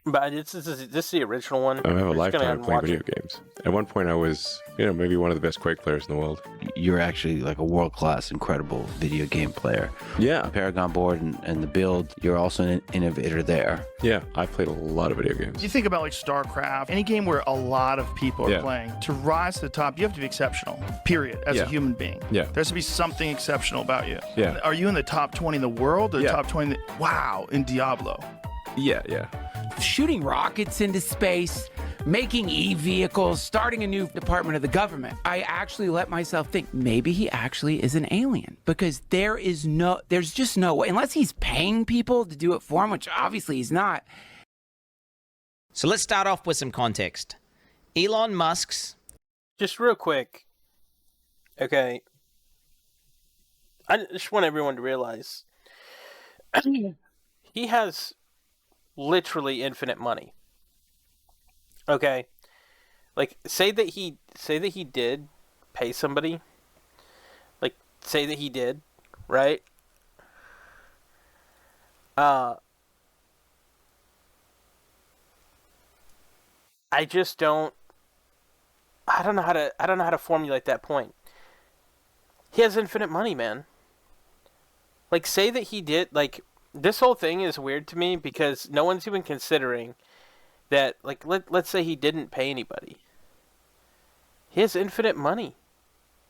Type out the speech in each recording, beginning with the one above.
But this is the original one. I have a We're just gonna lifetime of playing watch video games. At one point, I was, maybe one of the best Quake players in the world. You're actually like a world-class, incredible video game player. Yeah. Paragon board and the build, you're also an innovator there. Yeah, I played a lot of video games. You think about like StarCraft, any game where a lot of people are playing. To rise to the top, you have to be exceptional, period, as a human being. Yeah. There has to be something exceptional about you. Yeah. Are you in the top 20 in the world or top 20? Wow, in Diablo. Yeah. Shooting rockets into space, making e-vehicles, starting a new department of the government. I actually let myself think maybe he actually is an alien, because there's just no way, unless he's paying people to do it for him, which obviously he's not. So let's start off with some context. Elon Musk's... Just real quick. Okay. I just want everyone to realize he has literally infinite money. Okay? Like, say that he did pay somebody. Like, say that he did, right? I just don't know how to formulate that point. He has infinite money, man. Like, say that he did, like, this whole thing is weird to me because no one's even considering that, like, let's say he didn't pay anybody. He has infinite money.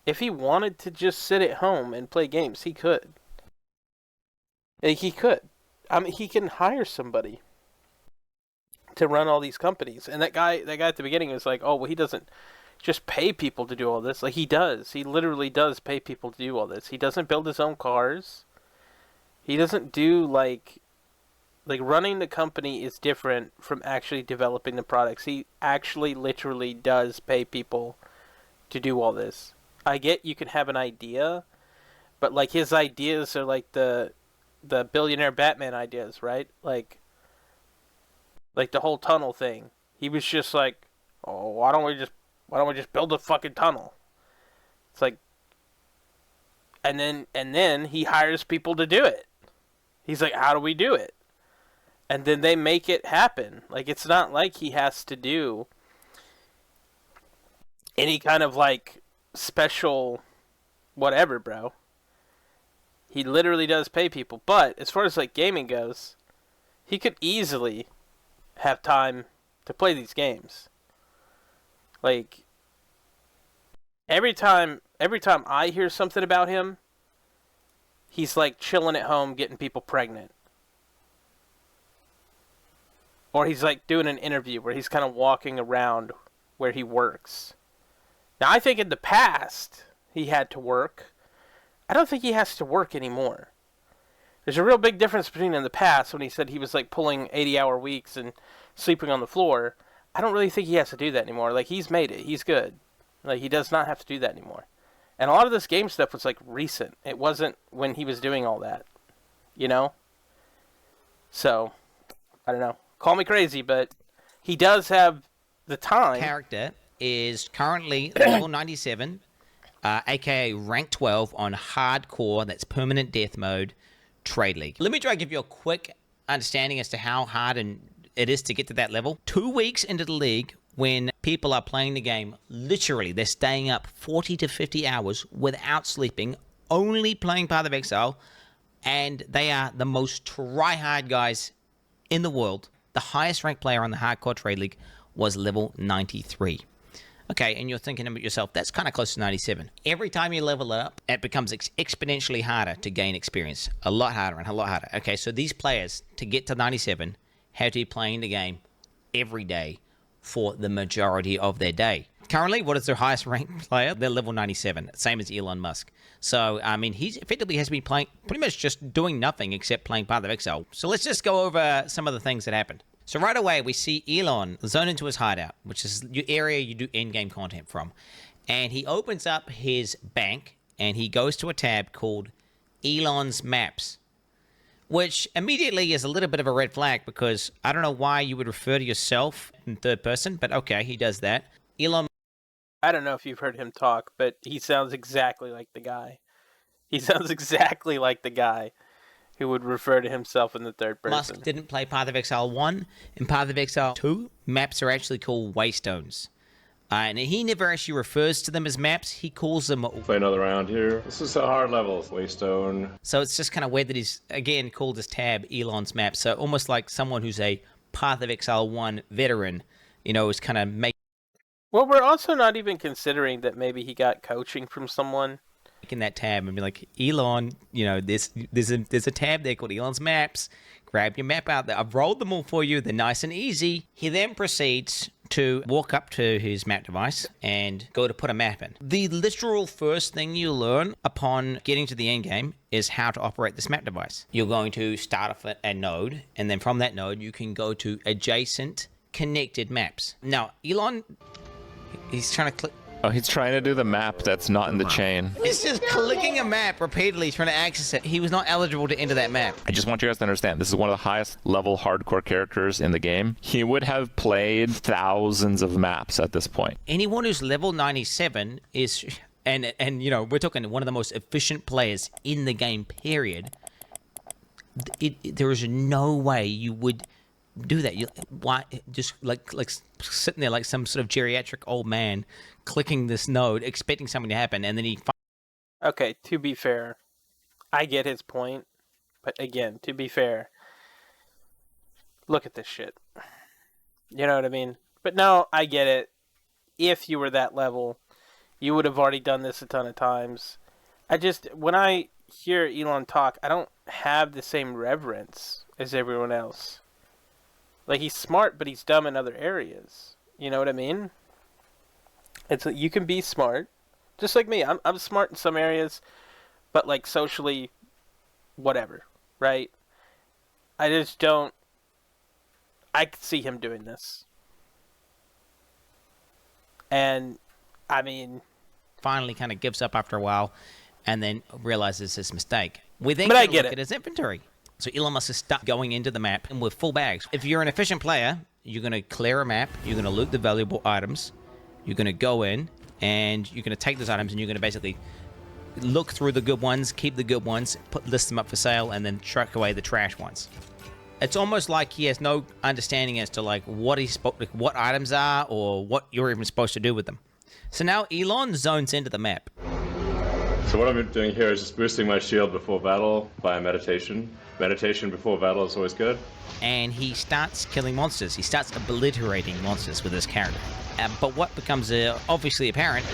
If he wanted to just sit at home and play games, he could. Like, he could. I mean, he can hire somebody to run all these companies. And that guy at the beginning was like, oh, well, he doesn't just pay people to do all this. Like, he does. He literally does pay people to do all this. He doesn't build his own cars. He doesn't do, like running the company is different from actually developing the products. He actually literally does pay people to do all this. I get you can have an idea, but, like, his ideas are like the billionaire Batman ideas, right? Like the whole tunnel thing. He was just like, oh, why don't we just build a fucking tunnel? It's like, and then he hires people to do it. He's like, how do we do it? And then they make it happen. Like, it's not like he has to do any kind of, like, special whatever, bro. He literally does pay people. But as far as, like, gaming goes, he could easily have time to play these games. Like, every time I hear something about him, he's, like, chilling at home getting people pregnant. Or he's, like, doing an interview where he's kind of walking around where he works. Now, I think in the past he had to work. I don't think he has to work anymore. There's a real big difference between in the past when he said he was, like, pulling 80-hour weeks and sleeping on the floor. I don't really think he has to do that anymore. Like, he's made it. He's good. Like, he does not have to do that anymore. And a lot of this game stuff was, like, recent. It wasn't when he was doing all that. You know? So, I don't know. Call me crazy, but he does have the time. Character is currently level 97, aka rank 12 on hardcore, that's permanent death mode, Trade League. Let me try to give you a quick understanding as to how hard it is to get to that level. 2 weeks into the league, when people are playing the game, literally, they're staying up 40 to 50 hours without sleeping, only playing Path of Exile, and they are the most try-hard guys in the world. The highest ranked player on the Hardcore Trade League was level 93. Okay, and you're thinking about yourself, that's kind of close to 97. Every time you level it up, it becomes exponentially harder to gain experience. A lot harder and a lot harder. Okay, so these players, to get to 97, have to be playing the game every day for the majority of their day. Currently, what is their highest ranked player? They're level 97, same as Elon Musk. So, I mean, he effectively has been playing, pretty much just doing nothing except playing Path of Exile. So let's just go over some of the things that happened. So right away, we see Elon zone into his hideout, which is the area you do in-game content from. And he opens up his bank, and he goes to a tab called Elon's Maps, which immediately is a little bit of a red flag because I don't know why you would refer to yourself in third person, but okay, he does that. Elon... I don't know if you've heard him talk, but he sounds exactly like the guy. He sounds exactly like the guy. Who would refer to himself in the third person. Musk didn't play Path of Exile 1. In Path of Exile 2, maps are actually called waystones. And he never actually refers to them as maps. He calls them... Play another round here. This is a hard level. Waystone. So it's just kind of weird that he's, again, called his tab Elon's map. So almost like someone who's a Path of Exile 1 veteran, is kind of making... Well, we're also not even considering that maybe he got coaching from someone. In that tab and be like, Elon, there's a tab there called Elon's Maps. Grab your map out there. I've rolled them all for you. They're nice and easy. He then proceeds to walk up to his map device and go to put a map in. The literal first thing you learn upon getting to the end game is how to operate this map device. You're going to start off at a node, and then from that node, you can go to adjacent connected maps. Now, Elon, he's trying to click. Oh, he's trying to do the map that's not in the chain. He's just clicking a map repeatedly, trying to access it. He was not eligible to enter that map. I just want you guys to understand, this is one of the highest level hardcore characters in the game. He would have played thousands of maps at this point. Anyone who's level 97 is, and we're talking one of the most efficient players in the game, period. There is no way you would do that. Why just like sitting there like some sort of geriatric old man clicking this node expecting something to happen, and then he Okay, to be fair, I get his point, but again, to be fair, look at this shit. You know what I mean? But no, I get it. If you were that level, you would have already done this a ton of times. When I hear Elon talk, I don't have the same reverence as everyone else. Like, he's smart, but he's dumb in other areas. You know what I mean? It's like, you can be smart, just like me. I'm smart in some areas, but like socially, whatever, right? I just don't. I could see him doing this, and I mean, finally kind of gives up after a while, and then realizes his mistake. We then But I look get it. at his inventory. So Elon Musk is stuck going into the map and with full bags. If you're an efficient player, you're going to clear a map, you're going to loot the valuable items, you're going to go in, and you're going to take those items, and you're going to basically look through the good ones, keep the good ones, list them up for sale, and then truck away the trash ones. It's almost like he has no understanding as to like what items are or what you're even supposed to do with them. So now Elon zones into the map. So what I'm doing here is just boosting my shield before battle via meditation. Meditation before battle is always good. And he starts killing monsters. He starts obliterating monsters with his character. But what becomes obviously apparent...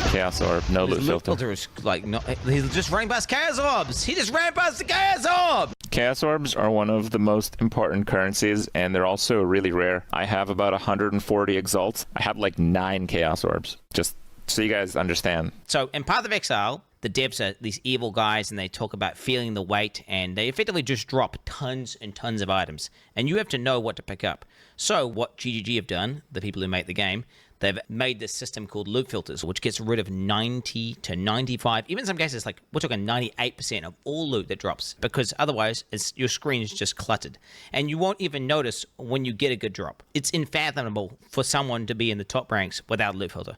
Chaos Orb, no loot filter. Is like, no, he's just running past Chaos Orbs! He just ran past the Chaos Orb! Chaos Orbs are one of the most important currencies, and they're also really rare. I have about 140 Exalts. I have like 9 Chaos Orbs. Just so you guys understand. So in Path of Exile, the devs are these evil guys, and they talk about feeling the weight, and they effectively just drop tons and tons of items, and you have to know what to pick up. So what GGG have done, the people who make the game, they've made this system called loot filters, which gets rid of 90 to 95, even in some cases, like we're talking 98% of all loot that drops, because otherwise your screen is just cluttered, and you won't even notice when you get a good drop. It's unfathomable for someone to be in the top ranks without a loot filter.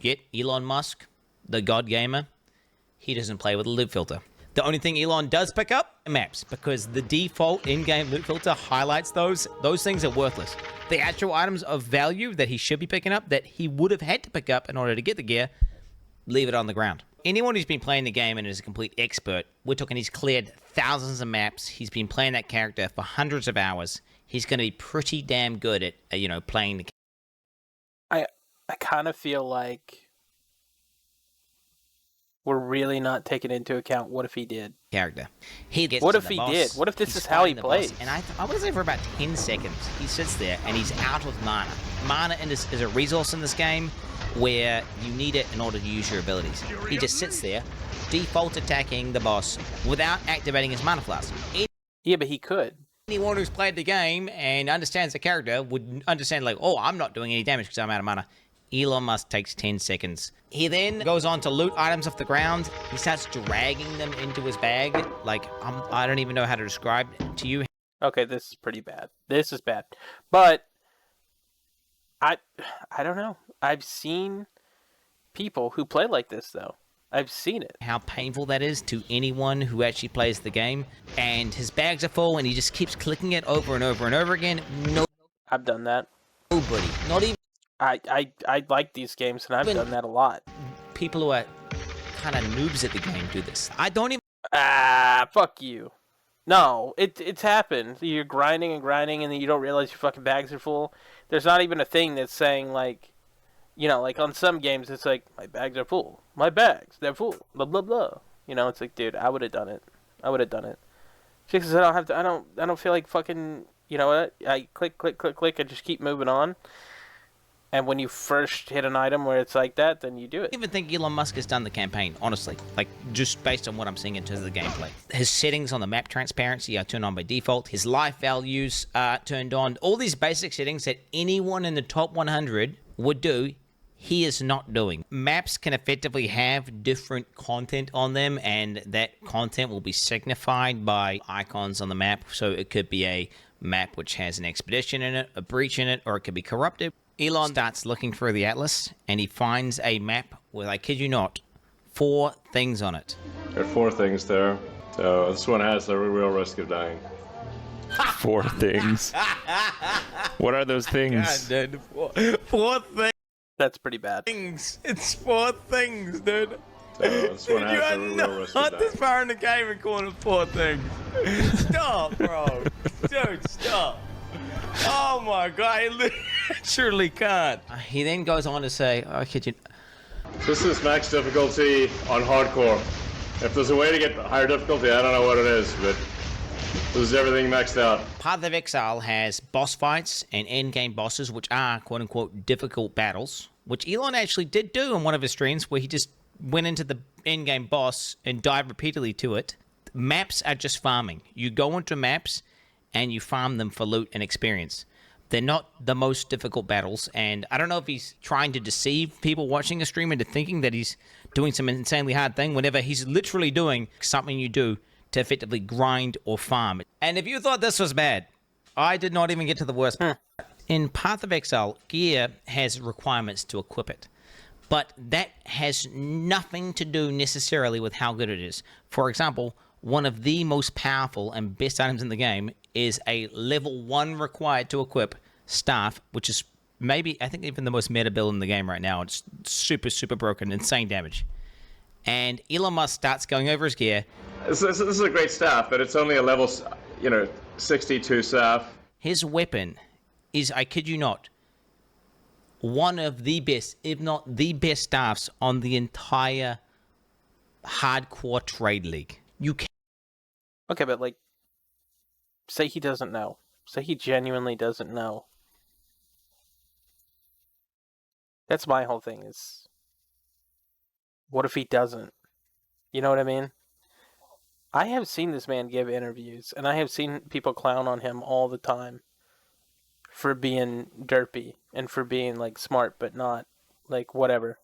Yet Elon Musk, the god gamer, he doesn't play with a loot filter. The only thing Elon does pick up are maps, because the default in-game loot filter highlights those things are worthless. The actual items of value that he should be picking up, that he would have had to pick up in order to get the gear, leave it on the ground. Anyone who's been playing the game and is a complete expert, we're talking he's cleared thousands of maps, he's been playing that character for hundreds of hours, he's going to be pretty damn good at, playing the I kind of feel like we're really not taking into account what if he did. Character. He gets What to if the he boss, did? What if this he's is how he fighting the boss, plays? And I would say for about 10 seconds, he sits there and he's out of mana. Mana is a resource in this game where you need it in order to use your abilities. He just sits there, default attacking the boss without activating his mana flask. Yeah, but he could. Anyone who's played the game and understands the character would understand, like, oh, I'm not doing any damage because I'm out of mana. Elon Musk takes 10 seconds. He then goes on to loot items off the ground. He starts dragging them into his bag. Like, I don't even know how to describe it to you. Okay, this is pretty bad. This is bad. But I don't know. I've seen people who play like this, though. I've seen it. How painful that is to anyone who actually plays the game, and his bags are full and he just keeps clicking it over and over and over again. I've done that. Nobody, not even I like these games, and I've done that a lot. people who are kind of noobs at the game do this. I don't even... Fuck you. No, it's happened. You're grinding and grinding, and then you don't realize your fucking bags are full. There's not even a thing that's saying, like, you know, like on some games, it's like, my bags are full. My bags, they're full. Blah, blah, blah. You know, it's like, dude, I would have done it. Just because I don't have to, I don't feel like fucking, you know what? I click, and just keep moving on. And when you first hit an item where it's like that, then you do it. I even think Elon Musk has done the campaign, honestly. Like, just based on what I'm seeing in terms of the gameplay. His settings on the map transparency are turned on by default. His life values are turned on. All these basic settings that anyone in the top 100 would do, he is not doing. Maps can effectively have different content on them, and that content will be signified by icons on the map. So it could be a map which has an expedition in it, a breach in it, or it could be corrupted. Elon starts looking through the atlas, and he finds a map with, I kid you not, 4 things on it. There are 4 things there. So this one has a real risk of dying. 4 things. What are those things? God, dude, 4 That's pretty bad. things. It's 4 things, dude. So this one has a real risk of Not dying. this far in the game and calling it 4 things. Stop, bro. Dude, stop. Oh my god, he literally can't. He then goes on to say, I kid you. This is max difficulty on hardcore. If there's a way to get higher difficulty, I don't know what it is, but this is everything maxed out. Path of Exile has boss fights and endgame bosses, which are quote-unquote difficult battles, which Elon actually did do in one of his streams, where he just went into the endgame boss and died repeatedly to it. Maps are just farming. You go into maps and you farm them for loot and experience. They're not the most difficult battles, and I don't know if he's trying to deceive people watching a stream into thinking that he's doing some insanely hard thing, whenever he's literally doing something you do to effectively grind or farm. And if you thought this was bad, I did not even get to the worst. In Path of Exile, gear has requirements to equip it, but that has nothing to do necessarily with how good it is. For example, one of the most powerful and best items in the game is a level 1 required to equip staff, which is maybe, I think, even the most meta build in the game right now. It's super, super broken, insane damage. And Elon Musk starts going over his gear. This is a great staff, but it's only a level, 62 staff. His weapon is, I kid you not, one of the best, if not the best staffs on the entire hardcore trade league. You can Okay, but like, say he doesn't know. Say he genuinely doesn't know. That's my whole thing is, what if he doesn't? You know what I mean? I have seen this man give interviews, and I have seen people clown on him all the time for being derpy and for being, like, smart, but not, like, whatever.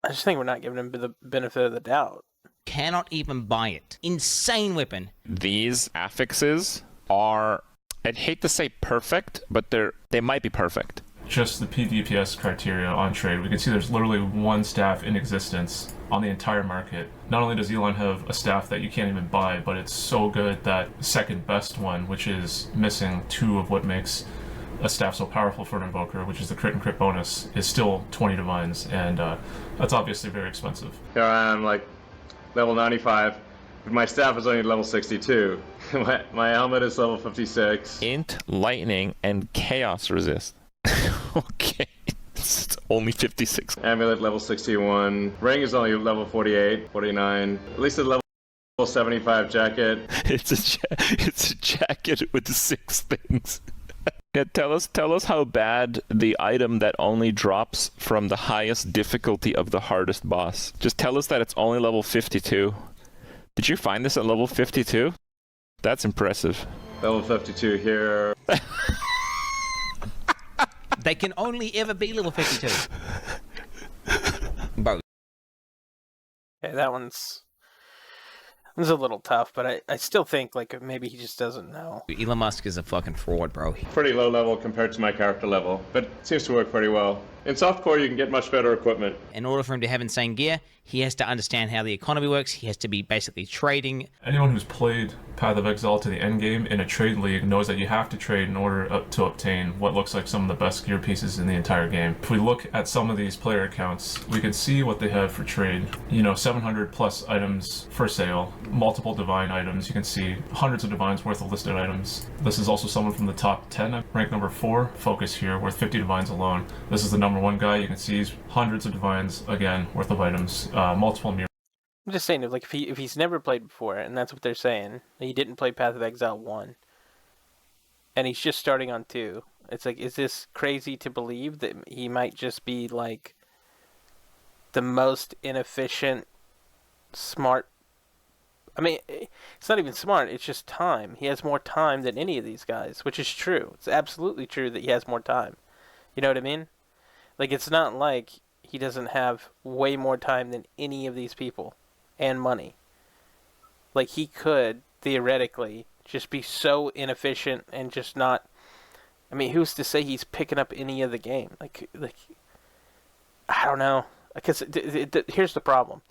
I just think we're not giving him the benefit of the doubt. cannot even buy it. Insane weapon. These affixes are, I'd hate to say perfect, but they might be perfect. Just the PvPS criteria on trade, we can see there's literally 1 staff in existence on the entire market. Not only does Elon have a staff that you can't even buy, but it's so good that second best one, which is missing 2 of what makes a staff so powerful for an invoker, which is the crit and crit bonus, is still 20 divines, and that's obviously very expensive. Here I am, like, level 95, but my staff is only level 62. my helmet is level 56. Int, lightning, and chaos resist. Okay, it's only 56. Amulet level 61. Ring is only level 48, 49. At least a level 75 jacket. It's a jacket with 6 things. Yeah, tell us how bad the item that only drops from the highest difficulty of the hardest boss. Just tell us that it's only level 52. Did you find this at level 52? That's impressive. Level 52 here. They can only ever be level 52. Bro. Okay, that one's a little tough, but I still think, like, maybe he just doesn't know. Elon Musk is a fucking fraud, bro. Pretty low level compared to my character level, but it seems to work pretty well. In softcore, you can get much better equipment. In order for him to have insane gear, he has to understand how the economy works. He has to be basically trading. Anyone who's played Path of Exile to the end game in a trade league knows that you have to trade in order to obtain what looks like some of the best gear pieces in the entire game. If we look at some of these player accounts, we can see what they have for trade. 700 plus items for sale, multiple divine items. You can see hundreds of divines worth of listed items. This is also someone from the top 10, ranked number 4, focus here, worth 50 divines alone. This is the number 1 guy. You can see he's hundreds of divines, again, worth of items, multiple mirrors. I'm just saying, if he's never played before, and that's what they're saying, he didn't play Path of Exile 1, and he's just starting on 2, it's like, is this crazy to believe that he might just be, like, the most inefficient, smart... I mean, it's not even smart, it's just time. He has more time than any of these guys, which is true. It's absolutely true that he has more time. You know what I mean? Like, it's not like he doesn't have way more time than any of these people. And money. Like, he could, theoretically, just be so inefficient and just not... I mean, who's to say he's picking up any of the game? Like I don't know. Because here's the problem.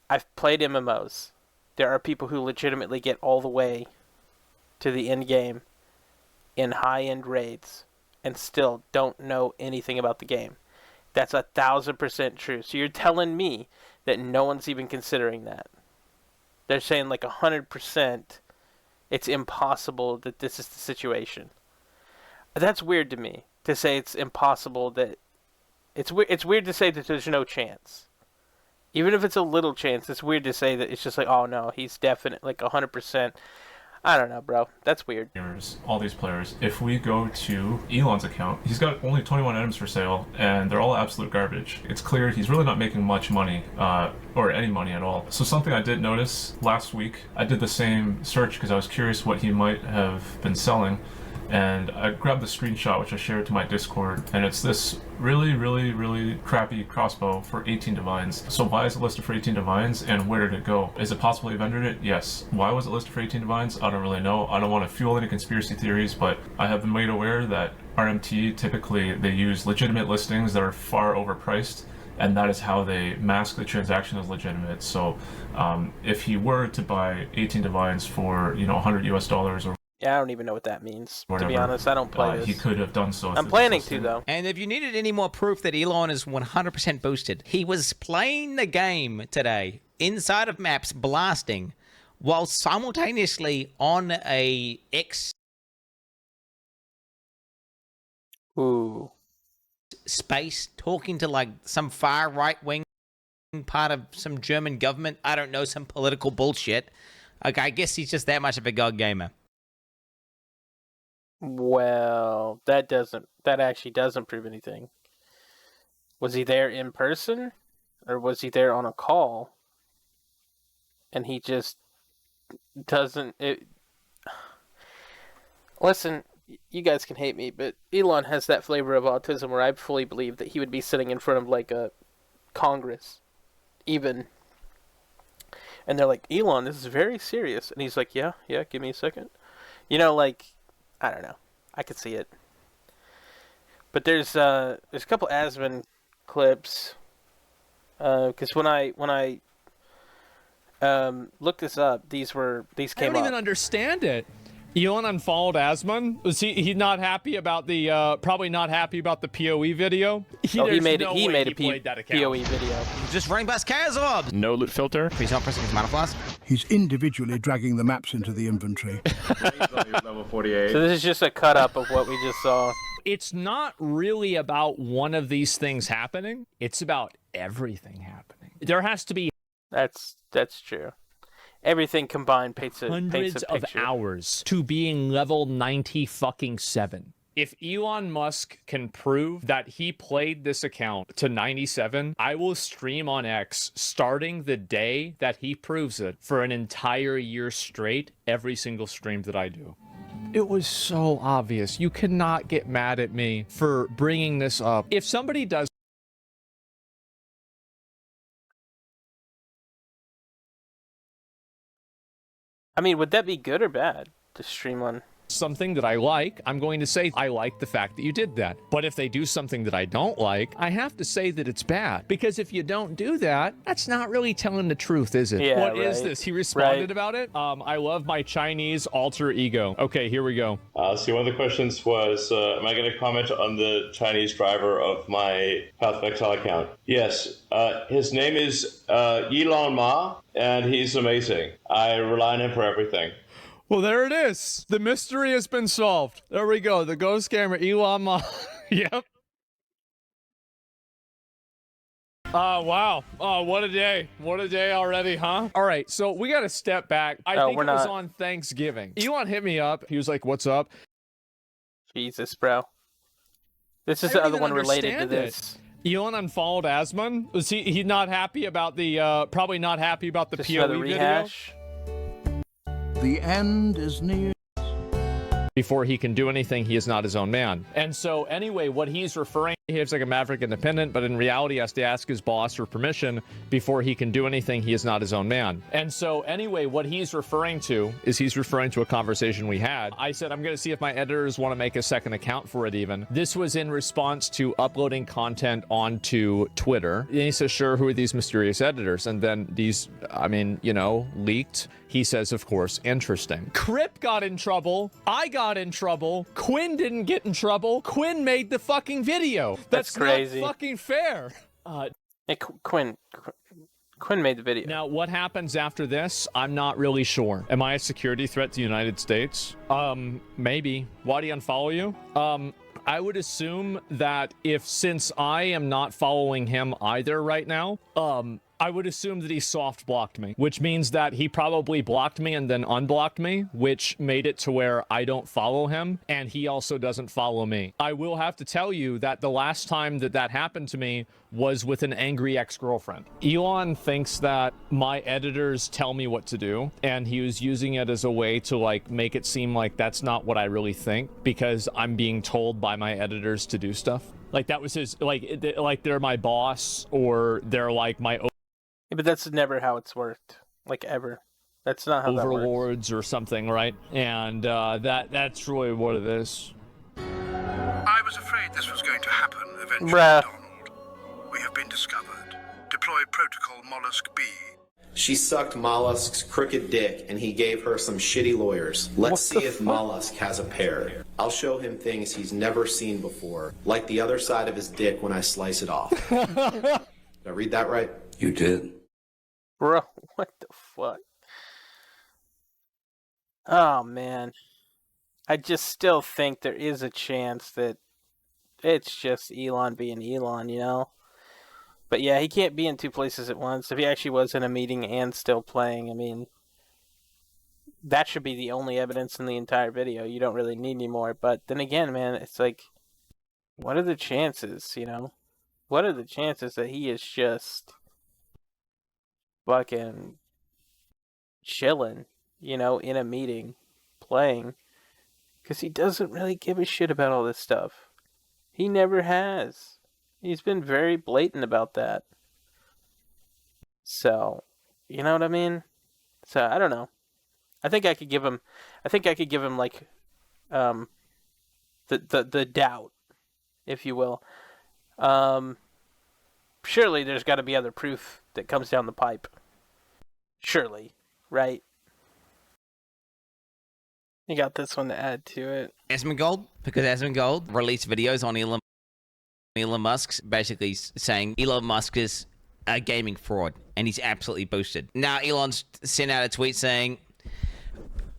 I've played MMOs. There are people who legitimately get all the way to the end game in high-end raids and still don't know anything about the game. That's 1,000% true. So you're telling me that no one's even considering that. They're saying like 100% it's impossible that this is the situation. That's weird to me, to say it's impossible that... It's weird to say that there's no chance. Even if it's a little chance, it's weird to say that it's just like, oh no, he's definite, like 100%. I don't know, bro. That's weird. All these players. If we go to Elon's account, he's got only 21 items for sale, and they're all absolute garbage. It's clear he's really not making much money, or any money at all. So something I did notice last week, I did the same search because I was curious what he might have been selling, and I grabbed the screenshot which I shared to my Discord, and it's this really, really, really crappy crossbow for 18 divines. So why is it listed for 18 divines, and where did it go? Is it possible he vended it? Yes. Why was it listed for 18 divines? I don't really know. I don't want to fuel any conspiracy theories, but I have been made aware that RMT, typically they use legitimate listings that are far overpriced, and that is how they mask the transaction as legitimate. So if he were to buy 18 divines for, $100 US or Yeah, I don't even know what that means. whatever, to be honest, I don't play this. He could have done so. I'm planning to, though. And if you needed any more proof that Elon is 100% boosted, he was playing the game today inside of maps, blasting, while simultaneously on a X space talking to like some far right wing part of some German government. I don't know, some political bullshit. Okay, I guess he's just that much of a god gamer. Well, that actually doesn't prove anything. Was he there in person? Or was he there on a call? And he just doesn't... Listen, you guys can hate me, but Elon has that flavor of autism where I fully believe that he would be sitting in front of, like, a Congress. Even. And they're like, Elon, this is very serious. And he's like, yeah, give me a second. I don't know. I could see it. But there's a couple Asmon clips. Because when I looked this up, these came up. I don't even understand it. Elon unfollowed Asmon. Was he not happy about the probably not happy about the PoE video? He made a PoE video. Just running past Kazov. No loot filter. Please not pressing his mana flask. He's individually dragging the maps into the inventory. Level 48. So this is just a cut up of what we just saw. It's not really about one of these things happening. It's about everything happening. There has to be That's true. Everything combined paints a hundreds of hours to being level 97. If Elon Musk can prove that he played this account to 97, I will stream on X starting the day that he proves it for an entire year straight, every single stream that I do. It was so obvious. You cannot get mad at me for bringing this up. If somebody does I mean, would that be good or bad to stream on something that I like, I'm going to say I like the fact that you did that. But if they do something that I don't like, I have to say that it's bad. Because if you don't do that, that's not really telling the truth, is it? Yeah, What is this? He responded about it. I love my Chinese alter ego. Okay, here we go. See, one of the questions was, am I going to comment on the Chinese driver of my Path of Exile account? Yes. His name is Elon Musk, and he's amazing. I rely on him for everything. Well, there it is. The mystery has been solved. There we go. The ghost scammer, Elon Musk. Yep. Wow. Oh, what a day. What a day already, huh? All right, so we got to step back. I think it was on Thanksgiving. Elon hit me up. He was like, what's up? Jesus, bro. This is the other one related to this. Elon unfollowed Asmon? Was he not happy about the, probably not happy about the POE video? The end is near. Before he can do anything, he is not his own man. And so anyway, what he's referring to, he's like a Maverick Independent, but in reality he has to ask his boss for permission before he can do anything. He is not his own man. And so anyway, what he's referring to is he's referring to a conversation we had. I said, I'm going to see if my editors want to make a second account for it even. This was in response to uploading content onto Twitter. And he says, sure, who are these mysterious editors? And then these, I mean, you know, leaked. He says, of course, interesting. Crip got in trouble. I got in trouble. Quinn didn't get in trouble. Quinn made the fucking video. That's crazy. Not fucking fair. Hey, Quinn made the video. Now, what happens after this? I'm not really sure. Am I a security threat to the United States? Maybe. Why do you unfollow you? I would assume that since I am not following him either right now, I would assume that he soft blocked me, which means that he probably blocked me and then unblocked me, which made it to where I don't follow him and he also doesn't follow me. I will have to tell you that the last time that happened to me was with an angry ex-girlfriend. Elon thinks that my editors tell me what to do, and he was using it as a way to like make it seem like that's not what I really think because I'm being told by my editors to do stuff. Like that was his, like they're my boss or they're like my Yeah, but that's never how it's worked. Like, ever. That's not how that works. Overlords or something, right? And that's really what it is. I was afraid this was going to happen eventually, Bruh. Donald. We have been discovered. Deploy protocol Mollusk B. She sucked Mollusk's crooked dick, and he gave her some shitty lawyers. Let's see if Mollusk has a pair. I'll show him things he's never seen before, like the other side of his dick when I slice it off. Did I read that right? You did. Bro, what the fuck? Oh, man. I just still think there is a chance that it's just Elon being Elon, you know? But yeah, he can't be in two places at once. If he actually was in a meeting and still playing, I mean, that should be the only evidence in the entire video. You don't really need any more. But then again, man, it's like, what are the chances, you know? What are the chances that he is just fucking chilling, you know, in a meeting, playing? Because he doesn't really give a shit about all this stuff. He never has. He's been very blatant about that. So, you know what I mean? So, I don't know. I think I could give him like the doubt, if you will. Surely there's got to be other proof that comes down the pipe. Surely, right? You got this one to add to it. Asmongold, because Asmongold released videos on Elon Musk's basically saying Elon Musk is a gaming fraud and he's absolutely boosted. Now Elon's sent out a tweet saying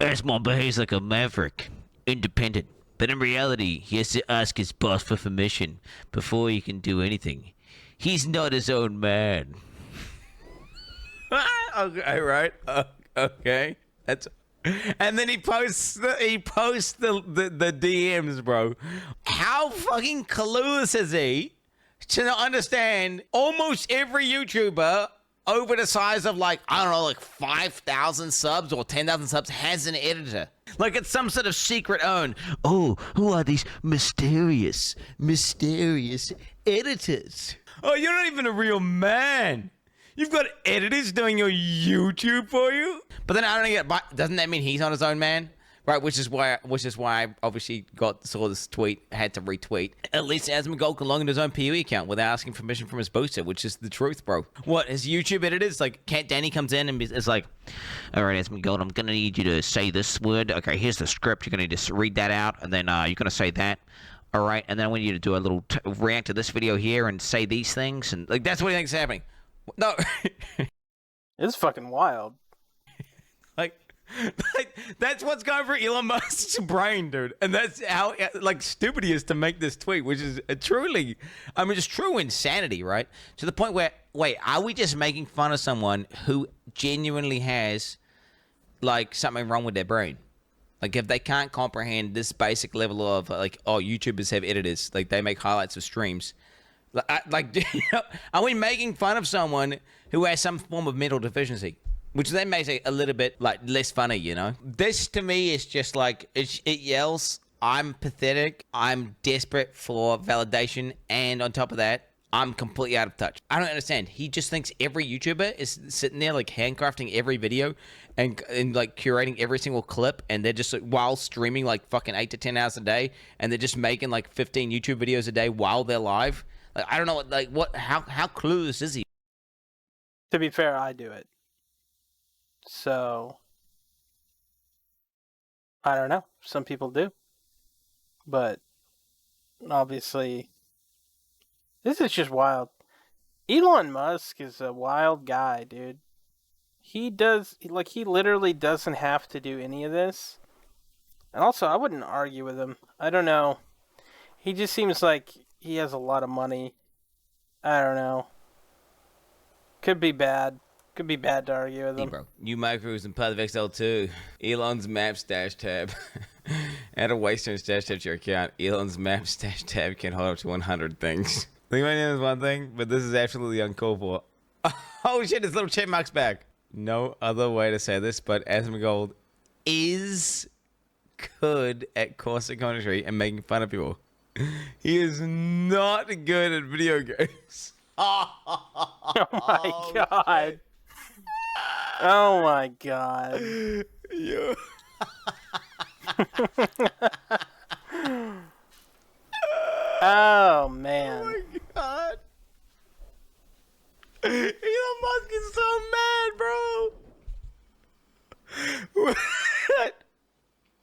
Asmon behaves like a maverick, independent, but in reality he has to ask his boss for permission before he can do anything. He's not his own man. Okay, right? Okay. That's... And then he posts the DMs, bro. How fucking clueless is he to not understand almost every YouTuber over the size of like, I don't know, like 5,000 subs or 10,000 subs has an editor. Like it's some sort of secret own. Oh, who are these mysterious editors? Oh, you're not even a real man. You've got editors doing your YouTube for you? But then I don't get, doesn't that mean he's not his own man? Right, which is why I obviously saw this tweet, had to retweet. At least Asmongold can log into his own PoE account without asking permission from his booster, which is the truth, bro. What, his YouTube editors, like, Danny comes in and is like, all right, Asmongold, I'm going to need you to say this word. Okay, here's the script. You're going to just read that out, and then you're going to say that. All right, and then I want you to do a little react to this video here and say these things. And, like, that's what he thinks is happening. No. It's fucking wild. Like, that's what's going through Elon Musk's brain, dude. And that's how, like, stupid he is to make this tweet, which is truly, I mean, just true insanity, right? To the point where, wait, are we just making fun of someone who genuinely has, like, something wrong with their brain? Like, if they can't comprehend this basic level of, like, oh, YouTubers have editors, like, they make highlights of streams. Like, you know, are we making fun of someone who has some form of mental deficiency? Which then makes it a little bit, like, less funny, you know? This, to me, is just, like, it yells, I'm pathetic, I'm desperate for validation, and on top of that, I'm completely out of touch. I don't understand. He just thinks every YouTuber is sitting there, like, handcrafting every video and like, curating every single clip, and they're just, like, while streaming, like, fucking 8 to 10 hours a day, and they're just making, like, 15 YouTube videos a day while they're live. Like, I don't know, like, how clueless is he? To be fair, I do it. So, I don't know. Some people do. But, obviously, this is just wild. Elon Musk is a wild guy, dude. He literally doesn't have to do any of this. And also, I wouldn't argue with him. I don't know. He just seems like he has a lot of money. I don't know. Could be bad. Could be bad to argue with him. Hey, bro. New micros and part of Exile 2. Elon's map stash tab. Add a Waystone stash tab to your account. Elon's map stash tab can hold up to 100 things. Think my name is one thing, but this is absolutely uncalled for. Oh shit, this little chipmunk's back. No other way to say this, but Asmongold is good at caustic commentary and making fun of people. He is not good at video games. Oh my god. Oh my god. Yeah. Oh man. Oh my god. Elon Musk is so mad, bro. What?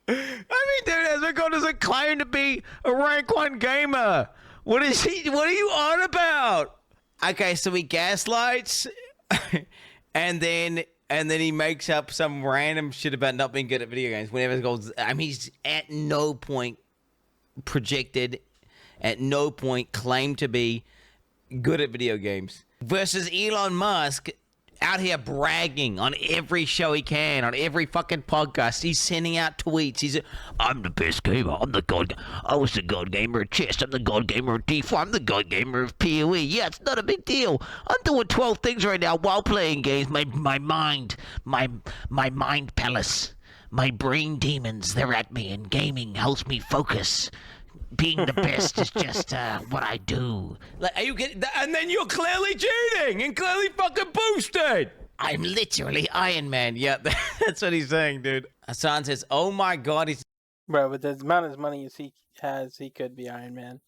I mean, dude, Asmongold doesn't claim to be a rank 1 gamer. What are you on about? Okay, so he gaslights, and then he makes up some random shit about not being good at video games. Whenever it goes, I mean, he's at no point projected, at no point claimed to be good at video games. Versus Elon Musk out here bragging on every show he can, on every fucking podcast. He's sending out tweets. I'm the best gamer. I was the god gamer of chess. I'm the god gamer of D4. I'm the god gamer of PoE. Yeah, it's not a big deal. I'm doing 12 things right now while playing games. My mind palace, my brain demons, they're at me, and gaming helps me focus. Being the best is just what I do. Like, are you getting that? And then you're clearly cheating and clearly fucking boosted. I'm literally Iron Man. Yeah, that's what he's saying, dude. Hassan says, "Oh my god, he's." Bro, with the amount of money as he has, he could be Iron Man.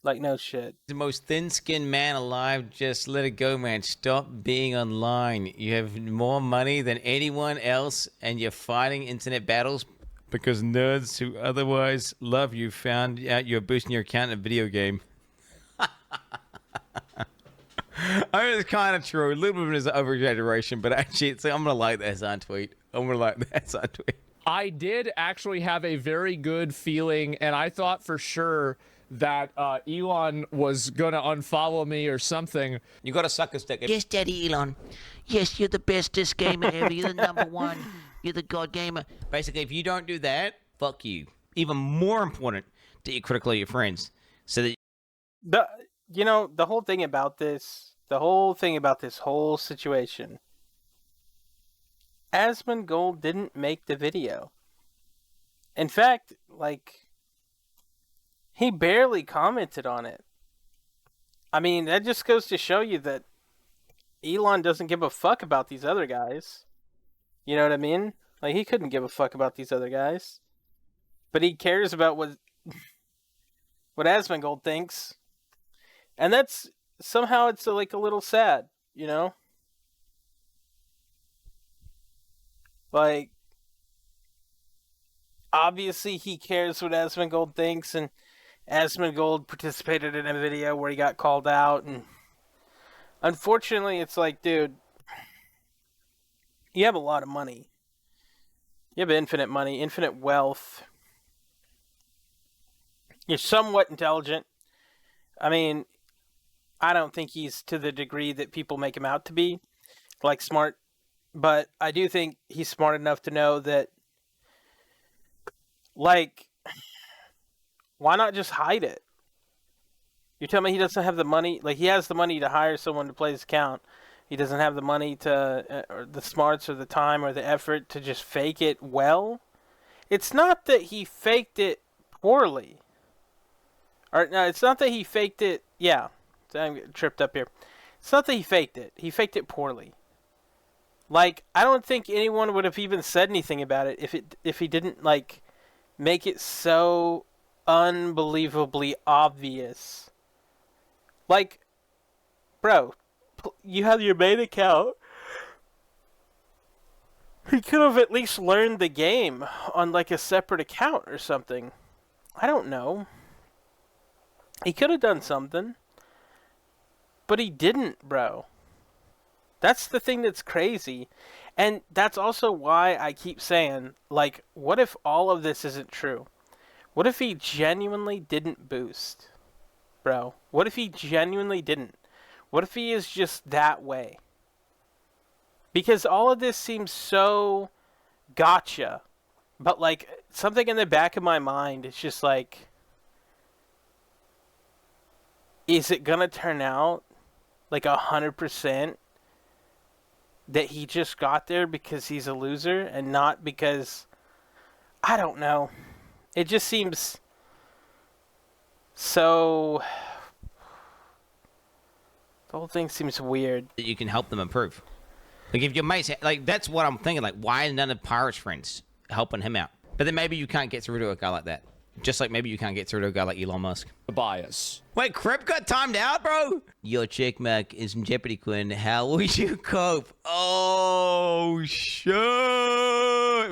Like, no shit. The most thin-skinned man alive. Just let it go, man. Stop being online. You have more money than anyone else, and you're fighting internet battles because nerds who otherwise love you found out you're boosting your account in a video game. I mean, it's kind of true. A little bit is an over-exaggeration, but actually, I'm going to like that on tweet. I did actually have a very good feeling, and I thought for sure that Elon was going to unfollow me or something. You got a sucker stick. Yes, Daddy Elon. Yes, you're the bestest gamer ever. You're the number one. You're the god gamer. Basically, if you don't do that, fuck you. Even more important, to you critical of your friends. So that the whole thing about this whole situation, Asmongold didn't make the video. In fact, like, he barely commented on it. I mean, that just goes to show you that Elon doesn't give a fuck about these other guys. You know what I mean? Like, he couldn't give a fuck about these other guys. But he cares about what Asmongold thinks. And that's, somehow it's like a little sad, you know? Like, obviously he cares what Asmongold thinks, and Asmongold participated in a video where he got called out, and unfortunately it's like, dude, you have a lot of money. You have infinite money, infinite wealth. You're somewhat intelligent. I mean, I don't think he's to the degree that people make him out to be, like smart, but I do think he's smart enough to know that, like, why not just hide it? You tell me he doesn't have the money? Like, he has the money to hire someone to play his account. He doesn't have the money to, or the smarts or the time or the effort to just fake it well. It's not that he faked it poorly. Or, no, it's not that he faked it, yeah. I'm getting tripped up here. It's not that he faked it. He faked it poorly. Like, I don't think anyone would have even said anything about it if he didn't, like, make it so unbelievably obvious. Like, bro, you have your main account. He could have at least learned the game on, like, a separate account or something. I don't know. He could have done something. But he didn't, bro. That's the thing that's crazy. And that's also why I keep saying, like, what if all of this isn't true? What if he genuinely didn't boost? Bro, what if he genuinely didn't? What if he is just that way? Because all of this seems so gotcha. But, like, something in the back of my mind is just like, is it gonna turn out like 100% that he just got there because he's a loser and not because, I don't know. It just seems so, the whole thing seems weird. You can help them improve. Like, if your mates, like, that's what I'm thinking. Like, why are none of Pirate's friends helping him out? But then maybe you can't get through to a guy like that. Just like maybe you can't get through to a guy like Elon Musk. Bias. Wait, Crip got timed out, bro? Your check mark is in jeopardy, Quinn. How will you cope? Oh, shit.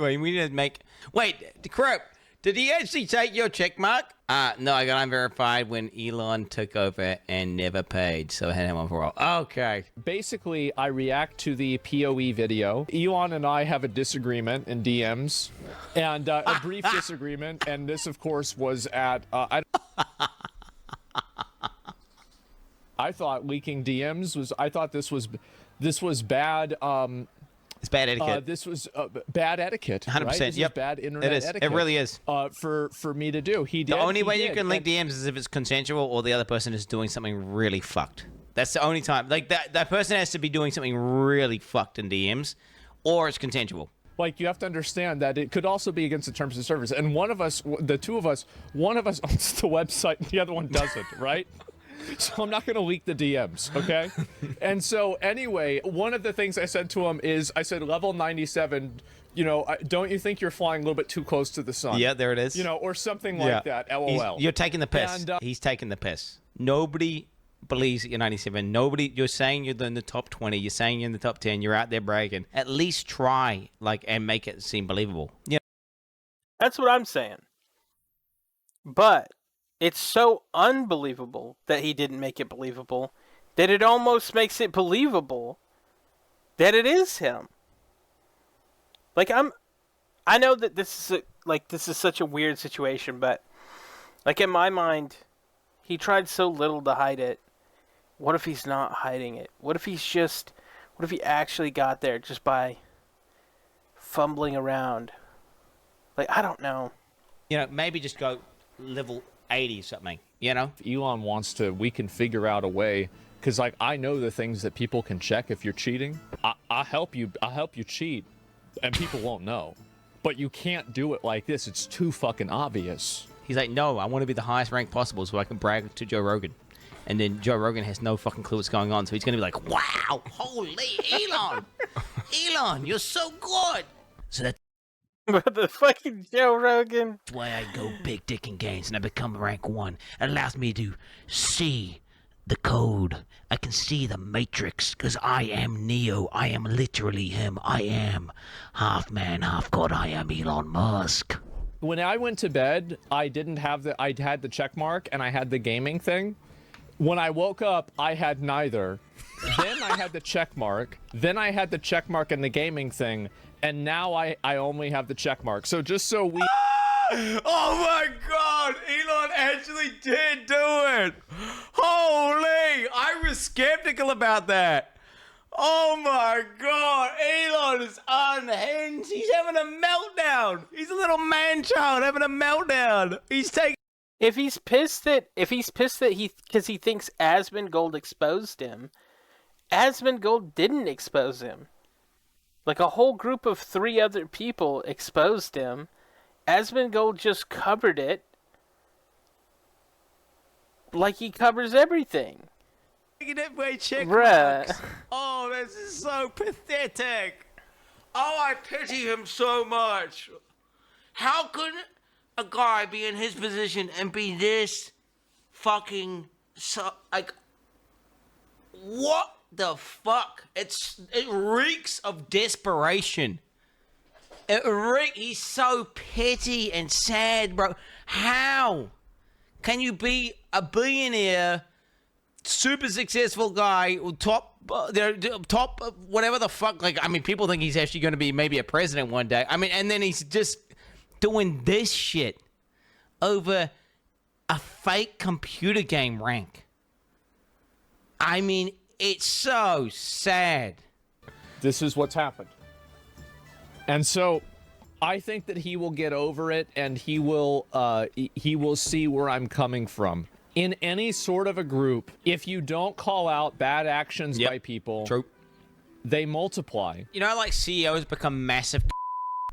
Wait, we need to make... Wait, Crip, did he actually take your check mark? No, I got unverified when Elon took over and never paid, so I had him on parole. Okay. Basically, I react to the POE video. Elon and I have a disagreement in DMs, and a brief disagreement, and this, of course, was at... I thought leaking DMs was... I thought this was bad... It's bad etiquette. This was bad etiquette. 100%. Right? This yep. is bad internet it is. etiquette. It really is. For me to do. He did. The only way you can link DMs is if it's consensual or the other person is doing something really fucked. That's the only time. Like, that person has to be doing something really fucked in DMs, or it's consensual. Like, you have to understand that it could also be against the terms of service. And one of us, the two of us, one of us owns the website and the other one doesn't, right? So I'm not going to leak the DMs, okay? And so anyway, one of the things I said to him is, I said, level 97, you know, don't you think you're flying a little bit too close to the sun? Yeah, there it is. You know, or something like that, LOL. You're taking the piss. And, he's taking the piss. Nobody believes that you're 97. Nobody, you're saying you're in the top 20. You're saying you're in the top 10. You're out there bragging. At least try, like, and make it seem believable. Yeah. That's what I'm saying. But it's so unbelievable that he didn't make it believable that it almost makes it believable that it is him. Like, I know that this is such a weird situation, but like, in my mind, he tried so little to hide it. What if he's not hiding it? What if he actually got there just by fumbling around? Like, I don't know. You know, maybe just go level 80 something, you know? If Elon wants to, we can figure out a way, because, like, I know the things that people can check if you're cheating. I'll help you cheat, and people won't know. But you can't do it like this. It's too fucking obvious. He's like, no, I want to be the highest rank possible so I can brag to Joe Rogan. And then Joe Rogan has no fucking clue what's going on, so he's going to be like, wow, holy Elon! Elon, you're so good! So that But the fucking Joe Rogan. That's why I go big dick in games and I become rank 1. It allows me to see the code. I can see the matrix because I am Neo. I am literally him. I am half man, half god. I am Elon Musk. When I went to bed, I had the check mark and I had the gaming thing. When I woke up, I had neither. Then I had the check mark. Then I had the check mark and the gaming thing. And now I only have the check mark. So just so we... Oh my god! Elon actually did do it! Holy! I was skeptical about that. Oh my god! Elon is unhinged. He's having a meltdown. He's a little man-child having a meltdown. He's taking... If he's pissed that because he thinks Asmongold exposed him, Asmongold didn't expose him. Like, a whole group of 3 other people exposed him. Asmongold just covered it like he covers everything. Taking it by check Bruh. marks. Oh, this is so pathetic. Oh, I pity him so much. How could a guy be in his position and be this fucking like, what the fuck? It reeks of desperation. He's so petty and sad, bro. How can you be a billionaire, super successful guy, top whatever the fuck? Like, I mean, people think he's actually going to be maybe a president one day. I mean, and then he's just doing this shit over a fake computer game rank. I mean, it's so sad. This is what's happened. And so I think that he will get over it and he will see where I'm coming from. In any sort of a group, if you don't call out bad actions by people, they multiply. You know, like CEOs become massive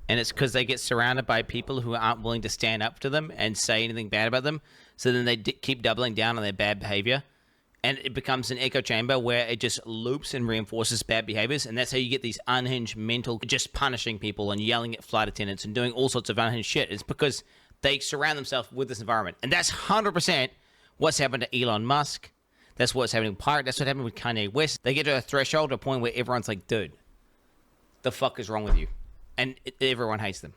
and it's because they get surrounded by people who aren't willing to stand up to them and say anything bad about them. So then they keep doubling down on their bad behavior. And it becomes an echo chamber where it just loops and reinforces bad behaviors. And that's how you get these unhinged mental, just punishing people and yelling at flight attendants and doing all sorts of unhinged shit. It's because they surround themselves with this environment. And that's 100% what's happened to Elon Musk. That's what's happening with Pirate. That's what happened with Kanye West. They get to a threshold, to a point where everyone's like, dude, the fuck is wrong with you? And everyone hates them.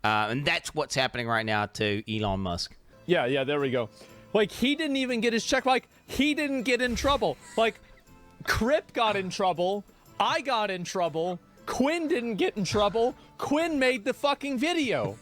And that's what's happening right now to Elon Musk. Yeah, there we go. Like, he didn't even get his check. Like, he didn't get in trouble. Like, Crip got in trouble. I got in trouble. Quinn didn't get in trouble. Quinn made the fucking video.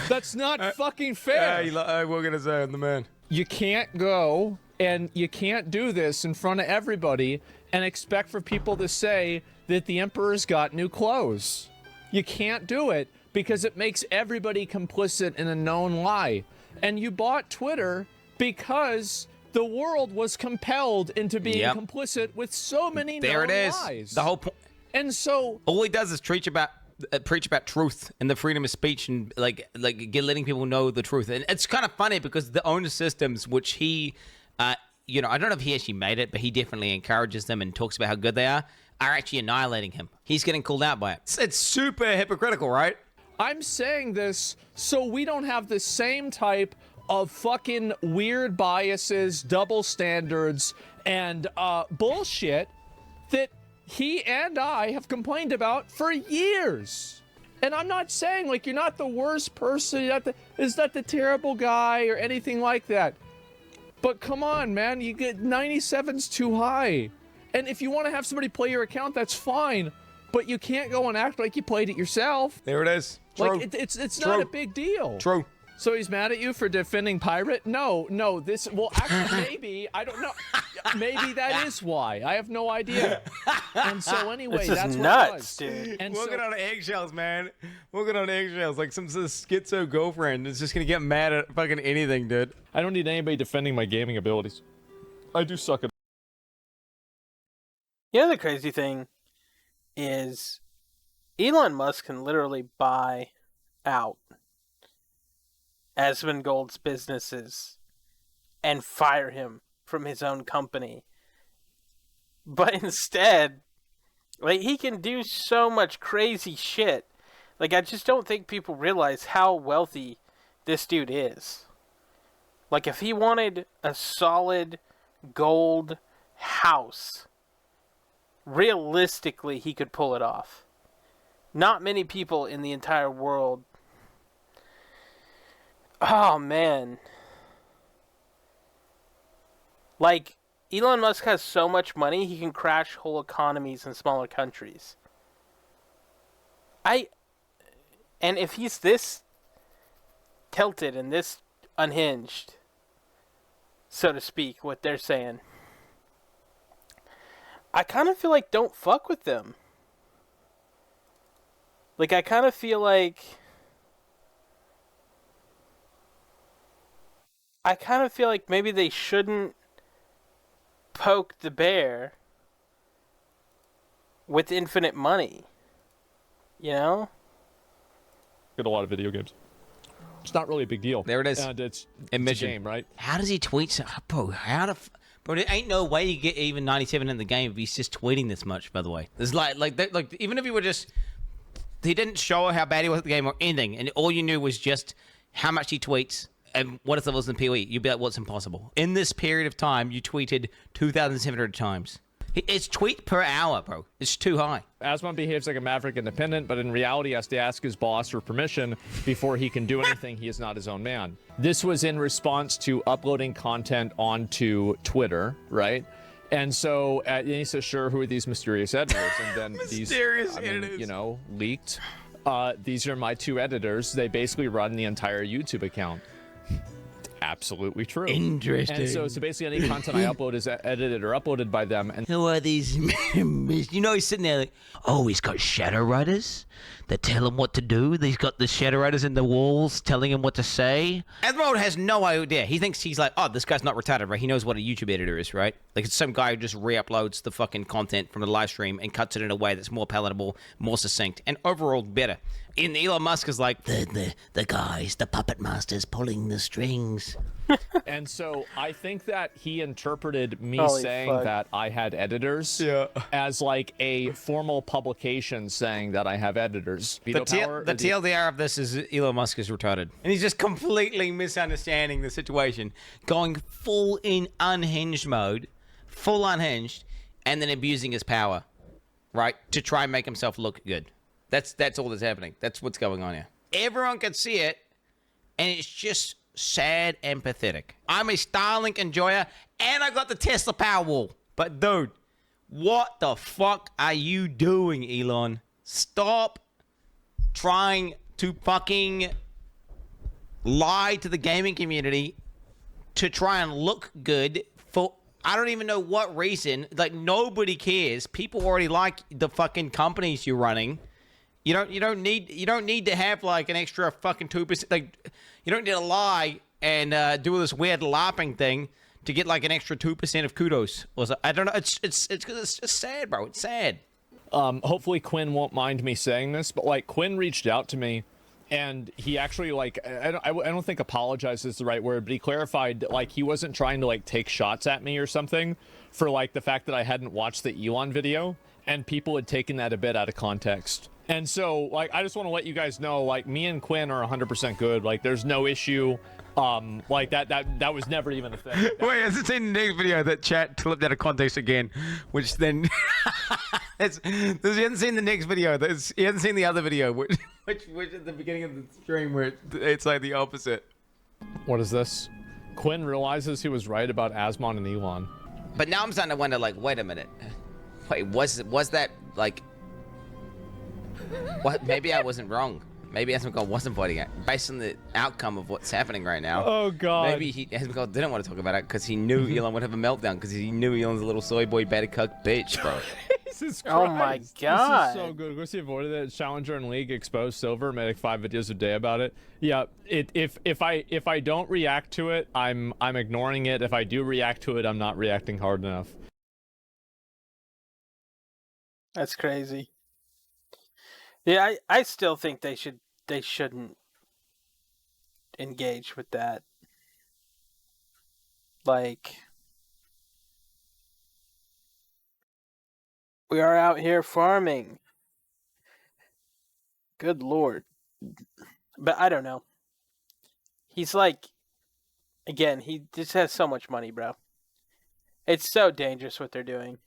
That's not fucking fair. We're gonna say I'm the man. You can't go and you can't do this in front of everybody and expect for people to say that the Emperor's got new clothes. You can't do it because it makes everybody complicit in a known lie. And you bought Twitter because the world was compelled into being complicit with so many known lies. The whole point. And so all he does is preach about truth and the freedom of speech and letting people know the truth. And it's kind of funny because the owner systems, which he, I don't know if he actually made it, but he definitely encourages them and talks about how good they are actually annihilating him. He's getting called out by it. It's super hypocritical, right? I'm saying this so we don't have the same type of fucking weird biases, double standards, and bullshit that he and I have complained about for years. And I'm not saying, like, you're not the worst person, is not the terrible guy or anything like that. But come on, man, you get 97's too high. And if you want to have somebody play your account, that's fine. But you can't go and act like you played it yourself. There it is. True. Like, it's not a big deal. True. So he's mad at you for defending Pirate? No, actually, maybe, I don't know. Maybe that is why. I have no idea. And so anyway, that's nuts, what it was. dude. And walking on eggshells, man. Walking on eggshells, like some sort of schizo girlfriend is just gonna get mad at fucking anything, dude. I don't need anybody defending my gaming abilities. I do suck at. The other crazy thing is Elon Musk can literally buy out Asmongold's businesses and fire him from his own company. But instead, like, he can do so much crazy shit Like, I just don't think people realize how wealthy this dude is. Like, if he wanted a solid gold house, realistically, he could pull it off. Not many people in the entire world. Oh, man. Like, Elon Musk has so much money, he can crash whole economies in smaller countries. And if he's this tilted and this unhinged, so to speak, what they're saying, I kind of feel like don't fuck with them. Like, I kind of feel like... maybe they shouldn't poke the bear with infinite money. You know? Get a lot of video games. It's not really a big deal. There it is. And it's a game, right? How does he tweet so... Bro, bro, there ain't no way you get even 97 in the game if he's just tweeting this much, by the way. There's like even if he were just... He didn't show how bad he was at the game or anything, and all you knew was just how much he tweets and what his levels in PoE. You'd be like, well, it's impossible. In this period of time, you tweeted 2,700 times. It's tweet per hour, bro. It's too high. Asmon behaves like a maverick independent, but in reality he has to ask his boss for permission before he can do anything. He is not his own man. This was in response to uploading content onto Twitter, right? And so he says, sure, who are these mysterious editors? And then Mysterious editors. You know, leaked. These are my 2 editors. They basically run the entire YouTube account. Absolutely true. Interesting. And so basically any content I upload is edited or uploaded by them. And who are these members? You know, he's sitting there like, oh, he's got shadow writers that tell him what to do. He's got the shadow writers in the walls telling him what to say. Asmongold has no idea. He thinks he's like, oh, this guy's not retarded, right? He knows what a YouTube editor is, right? Like, it's some guy who just re-uploads the fucking content from the live stream and cuts it in a way that's more palatable, more succinct, and overall better. And Elon Musk is like, the guys, the puppet masters pulling the strings. And so I think that he interpreted me Holy saying fuck. that I had editors as like a formal publication saying that I have editors. the TLDR of this is Elon Musk is retarded. And he's just completely misunderstanding the situation, going full in unhinged mode, full unhinged, and then abusing his power, right, to try and make himself look good. That's all that's happening. That's what's going on here. Everyone can see it, and it's just sad and pathetic. I'm a Starlink enjoyer, and I got the Tesla Powerwall. But dude, what the fuck are you doing, Elon? Stop trying to fucking lie to the gaming community to try and look good for I don't even know what reason. Like, nobody cares. People already like the fucking companies you're running. You don't need to have like an extra fucking 2%. Like, you don't need to lie and do this weird LARPing thing to get like an extra 2% of kudos. I don't know. It's just sad, bro. It's sad. Hopefully Quinn won't mind me saying this, but like Quinn reached out to me, and he actually like I don't think apologize is the right word, but he clarified that like he wasn't trying to like take shots at me or something for like the fact that I hadn't watched the Elon video, and people had taken that a bit out of context. And so, like, I just want to let you guys know, like, me and Quinn are 100% good. Like, there's no issue. Like, that was never even a thing. Wait, has it seen the next video that chat clipped out of context again? Which then... he hasn't seen the next video. He hasn't seen the other video, which at the beginning of the stream, where it's like the opposite. What is this? Quinn realizes he was right about Asmon and Elon. But now I'm starting to wonder, like, wait a minute. Wait, was that, like... What? Maybe I wasn't wrong. Maybe Asmongold wasn't pointing it. Based on the outcome of what's happening right now. Oh, God. Maybe Asmongold didn't want to talk about it because he knew Elon would have a meltdown because he knew Elon's a little soy boy, batter cuck bitch, bro. Jesus Christ. Oh my God. This is so good. Go see avoided it. Challenger and League exposed Silver. Made like 5 videos a day about it. Yeah. If I don't react to it, I'm ignoring it. If I do react to it, I'm not reacting hard enough. That's crazy. Yeah, I still think they shouldn't engage with that. Like, we are out here farming. Good lord. But I don't know. He's like, again, he just has so much money, bro. It's so dangerous what they're doing.